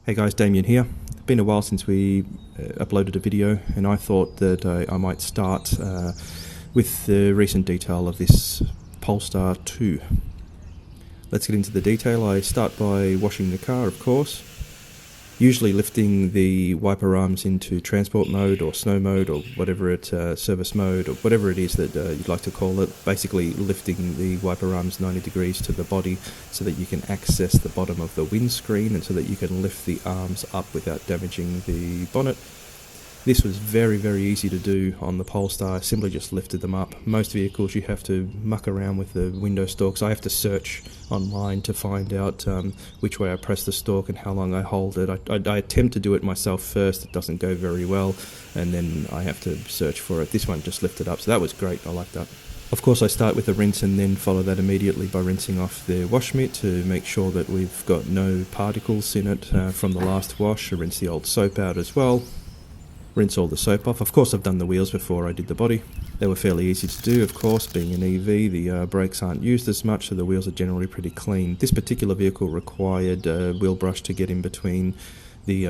Hey guys, Damien here. It's been a while since we uploaded a video, and I thought that I might start with the recent detail of this Polestar 2. Let's get into the detail. I start by washing the car, of course, usually lifting the wiper arms into transport mode or snow mode or whatever it, service mode or whatever it is that you'd like to call it. Basically lifting the wiper arms 90 degrees to the body so that you can access the bottom of the windscreen and so that you can lift the arms up without damaging the bonnet. This was very, very easy to do on the Polestar. I simply just lifted them up. Most vehicles you have to muck around with the window stalks. I have to search online to find out which way I press the stalk and how long I hold it. I attempt to do it myself first. It doesn't go very well, and then I have to search for it. This one just lifted up, so that was great. I like that. Of course, I start with a rinse and then follow that immediately by rinsing off the wash mitt to make sure that we've got no particles in it from the last wash. I rinse the old soap out as well. Rinse all the soap off. Of course, I've done the wheels before I did the body. They were fairly easy to do, of course. Being an EV, the brakes aren't used as much, so the wheels are generally pretty clean. This particular vehicle required a wheel brush to get in between the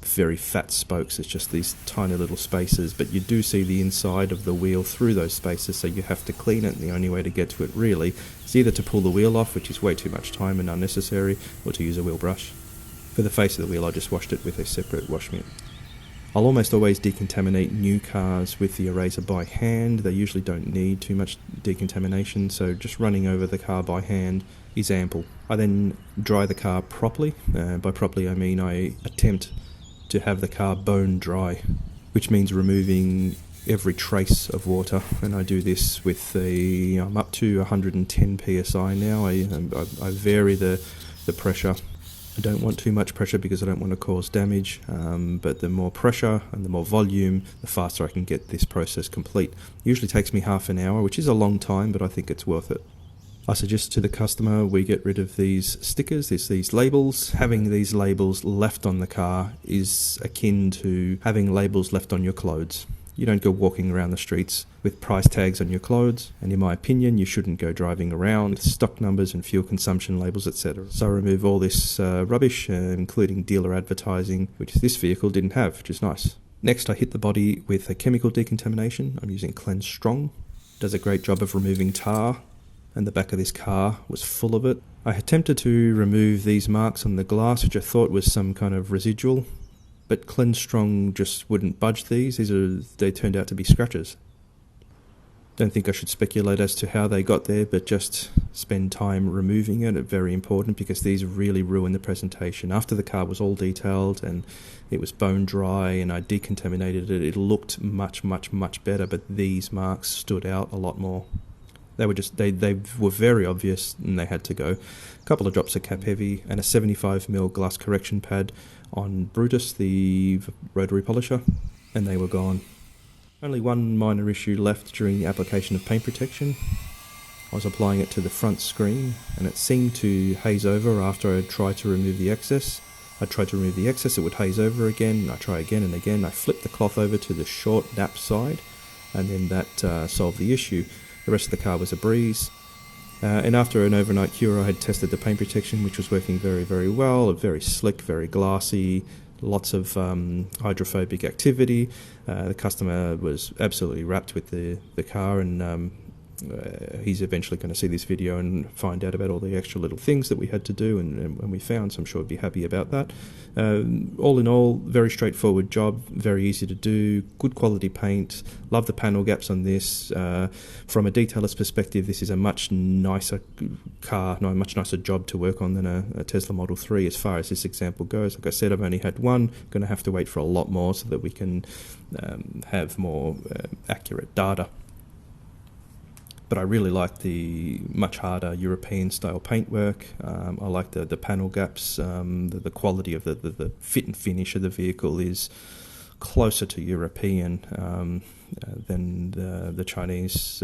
very fat spokes. It's just these tiny little spaces, but you do see the inside of the wheel through those spaces, so you have to clean it, and the only way to get to it really is either to pull the wheel off, which is way too much time and unnecessary, or to use a wheel brush. For the face of the wheel, I just washed it with a separate wash mitt. I'll almost always decontaminate new cars with the eraser by hand. They usually don't need too much decontamination, so just running over the car by hand is ample. I then dry the car properly. By properly I mean I attempt to have the car bone dry, which means removing every trace of water, and I do this with I'm up to 110 psi now. I vary the pressure. I don't want too much pressure because I don't want to cause damage, but the more pressure and the more volume, the faster I can get this process complete. Usually takes me half an hour, which is a long time, but I think it's worth it. I suggest to the customer we get rid of these stickers, these labels. Having these labels left on the car is akin to having labels left on your clothes. You don't go walking around the streets with price tags on your clothes, and in my opinion you shouldn't go driving around with stock numbers and fuel consumption labels, etc. So I remove all this rubbish, including dealer advertising, which this vehicle didn't have, which is nice. Next I hit the body with a chemical decontamination. I'm using Cleanse Strong. It does a great job of removing tar, and the back of this car was full of it. I attempted to remove these marks on the glass, which I thought was some kind of residual, but Cleanse Strong just wouldn't budge these. They turned out to be scratches. Don't think I should speculate as to how they got there, but just spend time removing it. It's very important because these really ruin the presentation. After the car was all detailed and it was bone dry and I decontaminated it, it looked much, much, much better, but these marks stood out a lot more. They were very obvious and they had to go. A couple of drops of Cap Heavy and a 75mm glass correction pad on Brutus, the rotary polisher, and they were gone. Only one minor issue left during the application of paint protection. I was applying it to the front screen and it seemed to haze over after I tried to remove the excess. I tried to remove the excess, it would haze over again. I try again and again. I flipped the cloth over to the short nap side, and then that solved the issue. The rest of the car was a breeze. And after an overnight cure, I had tested the paint protection, which was working very, very well. Very slick, very glassy, lots of hydrophobic activity. The customer was absolutely wrapped with the car, and he's eventually going to see this video and find out about all the extra little things that we had to do and we found, so I'm sure he'd be happy about that. All in all, very straightforward job, very easy to do, good quality paint. Love the panel gaps on this. From a detailer's perspective, this is a much nicer car, no, a much nicer job to work on than a Tesla Model 3 as far as this example goes. Like I said, I've only had one, going to have to wait for a lot more so that we can have more accurate data. But I really like the much harder European style paintwork. I like the panel gaps. The quality of the fit and finish of the vehicle is closer to European than the Chinese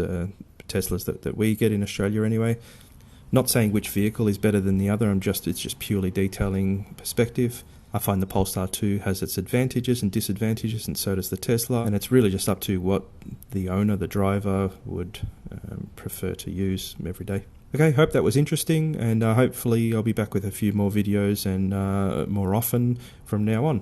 Teslas that we get in Australia anyway. Not saying which vehicle is better than the other, it's just purely detailing perspective. I find the Polestar 2 has its advantages and disadvantages, and so does the Tesla, and it's really just up to what the owner, the driver, would prefer to use every day. Okay, hope that was interesting, and hopefully I'll be back with a few more videos and more often from now on.